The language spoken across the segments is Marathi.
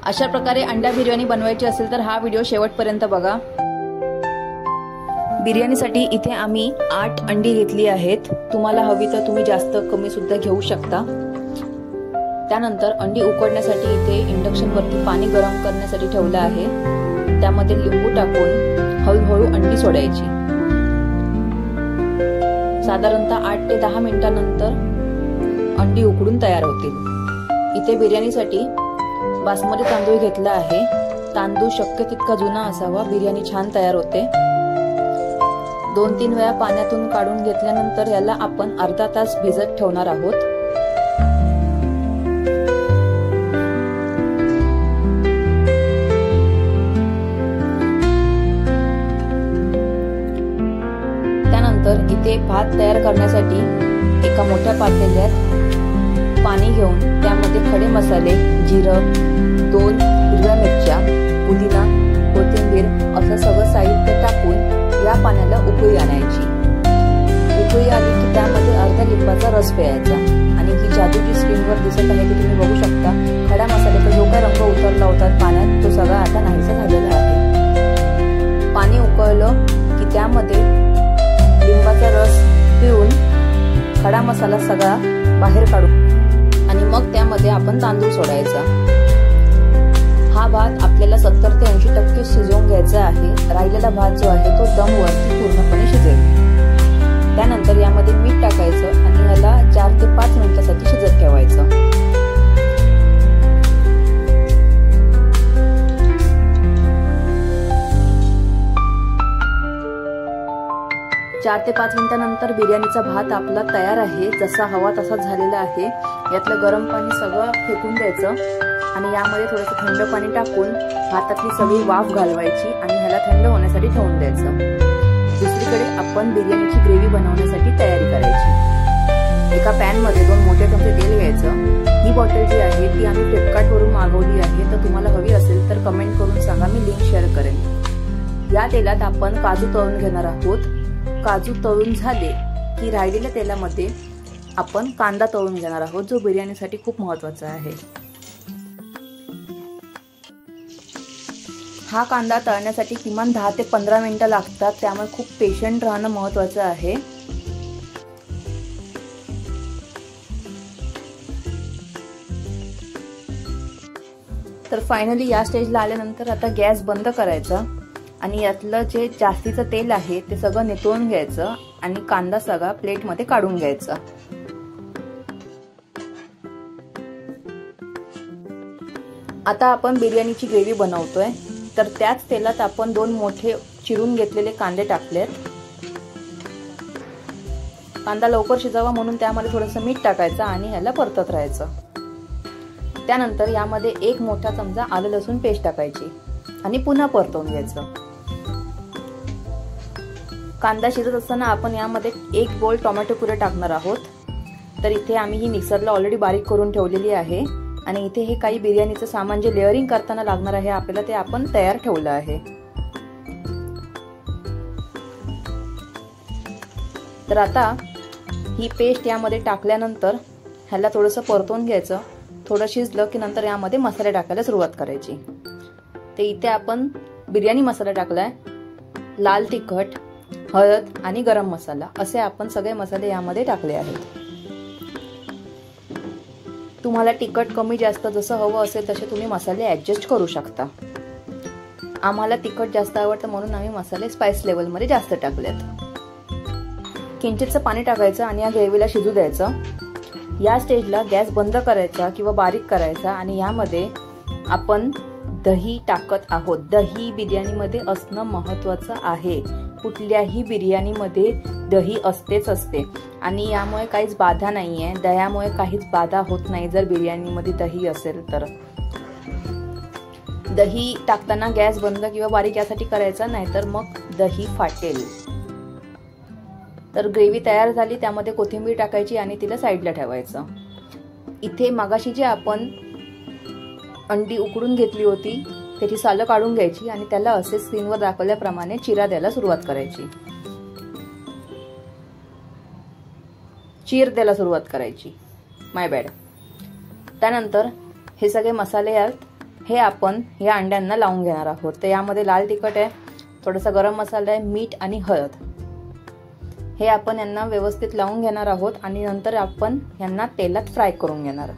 अशा प्रकारे अंडा बिर्याणी बनवायची असेल तर हा व्हिडिओ शेवटपर्यंत बघा। बिर्याणीसाठी इथे आम्ही 8 अंडी घेतली आहेत। तुम्हाला हवी तर तुम्ही जास्त कमी सुद्धा घेऊ शकता। त्यानंतर अंडी उकडण्यासाठी इथे इंडक्शन वरती पाणी गरम करण्यासाठी ठेवलं आहे। त्यामध्ये लिंबू टाकून हळूहळू अंडी सोडायची। साधारणतः 8 ते 10 मिनिटांनंतर अंडी उकडून तयार होतील। इथे बिर्याणीसाठी बासमती तांदूळ घेतला आहे। तांदूळ शक्य तितका जुना असावा, बिर्याणी छान तयार होते। 2-3 वेळा पाण्यातून काढून घेतल्यानंतर याला आपण अर्धा तास भिजत ठेवणार आहोत। त्यानंतर इथे भात तयार करण्यासाठी एका मोठ्या पातेल्यात पाणी घेऊन त्यामध्ये खडे मसाले, जिरं, 2 हिरव्या मिरच्या, पुदिना, कोथिंबीर असं सगळं साहित्य टाकून या पाण्याला उकळी आणायची। उकळी आली की त्यामध्ये अर्धा लिंबाचा रस प्यायचा आणि ही जादूची स्क्रीनवर दिसत आहे की तुम्ही बघू शकता खडा मसाल्याचा जो काय रंग उतरला होता पाण्यात तो सगळा आता नाहीसा झालेला आहे। पाणी उकळलं की त्यामध्ये लिंबाचा रस पिऊन खडा मसाला सगळा बाहेर काढू आणि मग त्यामध्ये आपण तांदूळ सोडायचा। हा भात आपल्याला 70 ते 80% शिजवून घ्यायचा आहे। राहिलेला भात जो आहे तो दम वरती पूर्णपणे शिजेल। त्यानंतर यामध्ये मीठ टाकायचं आणि ह्याला 4 ते 5 मिनिटांसाठी शिजत ठेवायचं। चार ते 5 मिनिटांनंतर बिर्याणीचा भात आपला तयार आहे। जसा हवा तसा झालेला आहे। यातलं गरम पाणी सगळं फेकून द्यायचं आणि यामध्ये थोडंसं थंड पाणी टाकून भातातली सगळी वाफ घालवायची आणि ह्याला थंड होण्यासाठी ठेवून द्यायचं। दुसरीकडे आपण बिर्याणीची ग्रेव्ही बनवण्यासाठी तयारी करायची। एका पॅन मध्ये 2 मोठे चमचे तेल घ्यायचं। ही बॉटल जी आहे ती आम्ही फ्लिपकार्ट वरून मागवली आहे, तर तुम्हाला हवी असेल तर कमेंट करून सांगा, मी लिंक शेअर करेन। या तेलात आपण काजू तळून घेणार आहोत। काजू तळून झाले की राहिलेल्या तेलामध्ये आपण कांदा तळून घेणार आहोत, जो बिर्याणीसाठी खूप महत्त्वाचा आहे। हा कांदा तळण्यासाठी किमान 10 ते 15 मिनिटं लागतात, त्यामुळे खूप पेशंट राहणं महत्त्वाचं आहे। तर फायनली या स्टेजला आल्यानंतर आता गॅस बंद करायचा आणि यातलं जे जास्तीचं तेल आहे ते सगळं निथळून घ्यायचं आणि कांदा सगळा प्लेटमध्ये काढून घ्यायचा। आता आपण बिर्याणीची ग्रेव्ही बनवतोय, तर त्याच तेलात आपण 2 मोठे चिरून घेतलेले कांदे टाकलेत। कांदा लवकर शिजावा म्हणून त्यामध्ये थोडंसं मीठ टाकायचं आणि ह्याला परतत राहायचं। त्यानंतर यामध्ये 1 मोठा चमचा आलं लसूण पेस्ट टाकायची आणि पुन्हा परतवून घ्यायचं। कांदा शिजत असताना आपण यामध्ये 1 बोल टोमॅटो प्युरे टाकणार आहोत। तर इथे आम्ही ही मिक्सरला ऑलरेडी बारीक करून ठेवलेली आहे आणि इथे हे काही बिर्याणीचं सामान जे लेअरिंग करताना लागणार आहे आपल्याला ते आपण तयार ठेवलं आहे। तर आता ही पेस्ट यामध्ये टाकल्यानंतर ह्याला थोडंसं परतवून घ्यायचं। थोडं शिजलं की नंतर यामध्ये मसाले टाकायला सुरुवात करायची। ते इथे आपण बिर्याणी मसाला टाकलाय, लाल तिखट, हळद आणि गरम मसाला असे आपण सगळे मसाले यामध्ये टाकले आहेत। तुम्हाला तिखट कमी जास्त जसं हवं असेल तसे तुम्ही मसाले ऍडजस्ट करू शकता। आम्हाला तिखट जास्त आवडतं म्हणून आम्ही मसाले स्पाइस लेवल मध्ये जास्त टाकलेत। किंचितचं पाणी टाकायचं आणि या ग्रेव्हीला शिजू द्यायचं। या स्टेजला गॅस बंद करायचा किंवा बारीक करायचा आणि यामध्ये आपण दही टाकत आहोत। दही बिर्याणीमध्ये असणं महत्त्वाचं आहे। कुठल्याही बिर्याणीमध्ये दही असतेच असते आणि यामुळे काहीच बाधा नाहीये। दह्यामुळे काहीच बाधा होत नाही जर बिर्याणीमध्ये दही असेल तर। दही टाकताना गॅस बंद किंवा बारीक यासाठी करायचा, नाहीतर मग दही फाटेल। तर ग्रेव्ही तयार झाली, त्यामध्ये कोथिंबीर टाकायची आणि तिला साईडला ठेवायचं। इथे मगाशी जे आपण अंडी उकडून घेतली होती त्याची सालं काढून घ्यायची आणि त्याला असे स्क्रीनवर दाखवल्याप्रमाणे चिरा द्यायला सुरुवात करायची। चीर द्यायला सुरुवात करायची, माय बॅड। त्यानंतर हे सगळे मसाले यात हे आपण या अंड्यांना लावून घेणार आहोत। तर यामध्ये लाल तिखट आहे, थोडासा गरम मसाला आहे, मीठ आणि हळद हे आपण यांना व्यवस्थित लावून घेणार आहोत आणि नंतर आपण यांना तेलात फ्राय करून घेणार।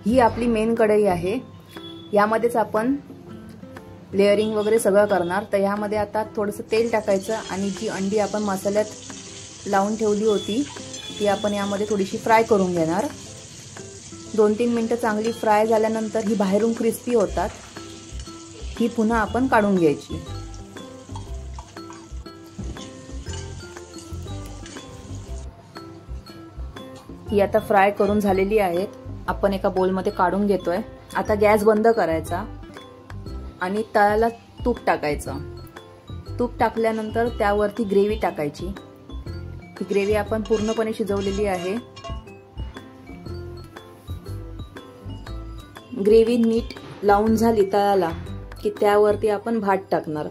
ही आपली मेन कढई आहे, यामध्येच आपण लेअरिंग वगैरे सगळं करणार। तर यामध्ये आता थोडंसं तेल टाकायचं आणि जी अंडी आपण मसाल्यात लावून ठेवली होती ती आपण यामध्ये थोडीशी फ्राय करून घेणार। 2-3 मिनिटं चांगली फ्राय झाल्यानंतर ही बाहेरून क्रिस्पी होतात, ही पुन्हा आपण काढून घ्यायची। ही आता फ्राय करून झालेली आहेत, आपण एका बोलमध्ये काढून घेतोय। आता गॅस बंद करायचा आणि तळाला तूप टाकायचं। तूप टाकल्यानंतर त्यावरती ग्रेव्ही टाकायची। ही ग्रेव्ही आपण पूर्णपणे शिजवलेली आहे। ग्रेव्ही नीट लावून झाली तळाला की त्यावरती आपण भात टाकणार।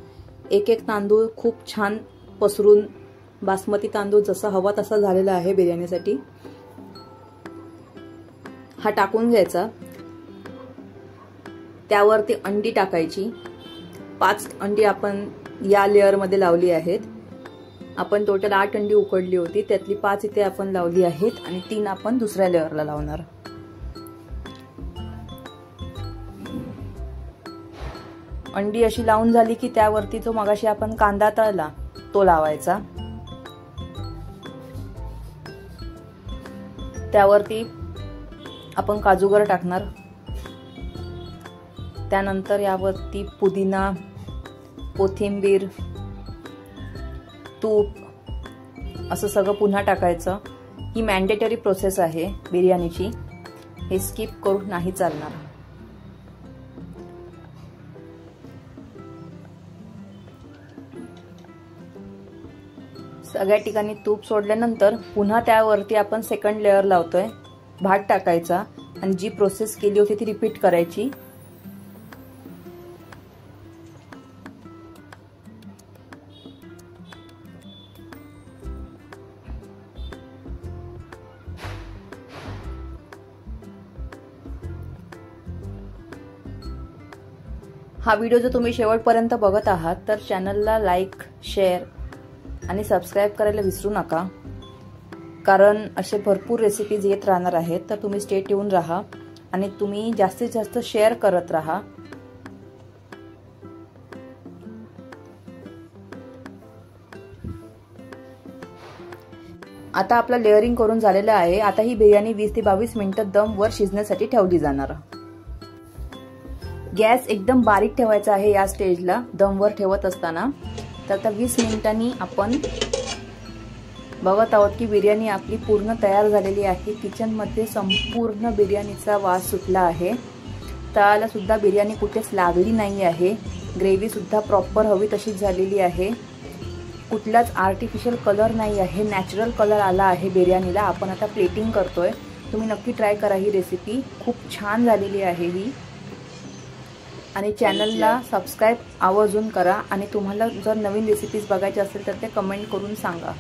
एक एक तांदूळ खूप छान पसरून, बासमती तांदूळ जसा हवा तसा झालेला आहे बिर्याणीसाठी, हा टाकून घ्यायचा। त्यावरती अंडी टाकायची। 5 अंडी आपण या लेअर मध्ये लावली आहेत। आपण टोटल 8 अंडी उकडली होती, त्यातली 5 इथे आपण लावली आहेत आणि 3 आपण दुसऱ्या लेअरला लावणार। अंडी अशी लावून झाली की त्यावरती जो मगाशी आपण कांदा तळला तो लावायचा। त्यावरती आपण काजूगर टाकणार। त्यानंतर यावरती पुदिना, कोथिंबीर, तूप असं सगळं पुन्हा टाकायचं। ही मॅन्डेटरी प्रोसेस आहे बिर्याणीची, हे स्किप करून नाही चालणार। सगळ्या ठिकाणी तूप सोडल्यानंतर पुन्हा त्यावरती आपण सेकंड लेअर लावतोय। भात टाकायचा आणि जी प्रोसेस केली होती ती रिपीट करायची। हा व्हिडिओ जर तुम्ही शेवटपर्यंत बघत आहात तर चॅनलला लाईक, शेअर आणि सबस्क्राइब करायला विसरू नका, कारण असे भरपूर रेसिपीज येत राहणार आहेत। तर तुम्ही स्टे ट्यून राहा आणि तुम्ही जास्तीत जास्त शेअर करत राहा। आता आपलं लेअरिंग करून झालेलं आहे। आता ही बिर्याणी 20 ते 22 मिनिटं दमवर शिजण्यासाठी ठेवली जाणार। गॅस एकदम बारीक ठेवायचा आहे या स्टेजला दमवर ठेवत असताना। तर आता 20 मिनिटांनी आपण बघत आहोत की बिर्याणी आपली पूर्ण तयार झालेली आहे। किचन मध्ये संपूर्ण बिर्याणीचा वास सुटला आहे। तळाला सुद्धा बिर्याणी कुठेच लागली नाही आहे। ग्रेव्ही सुद्धा प्रॉपर हवी तशीच झालेली आहे। कुठलाच आर्टिफिशियल कलर नाही आहे, नॅचरल कलर आला आहे बिर्याणीला। आपण आता प्लेटिंग करतोय, तुम्ही नक्की ट्राय करा ही रेसिपी, खूप छान झालेली आहे ही। आणि चॅनलला सबस्क्राइब आवर्जून करा आणि तुम्हाला जर नवीन रेसिपीज बघायची असेल तर ते कमेंट करून सांगा।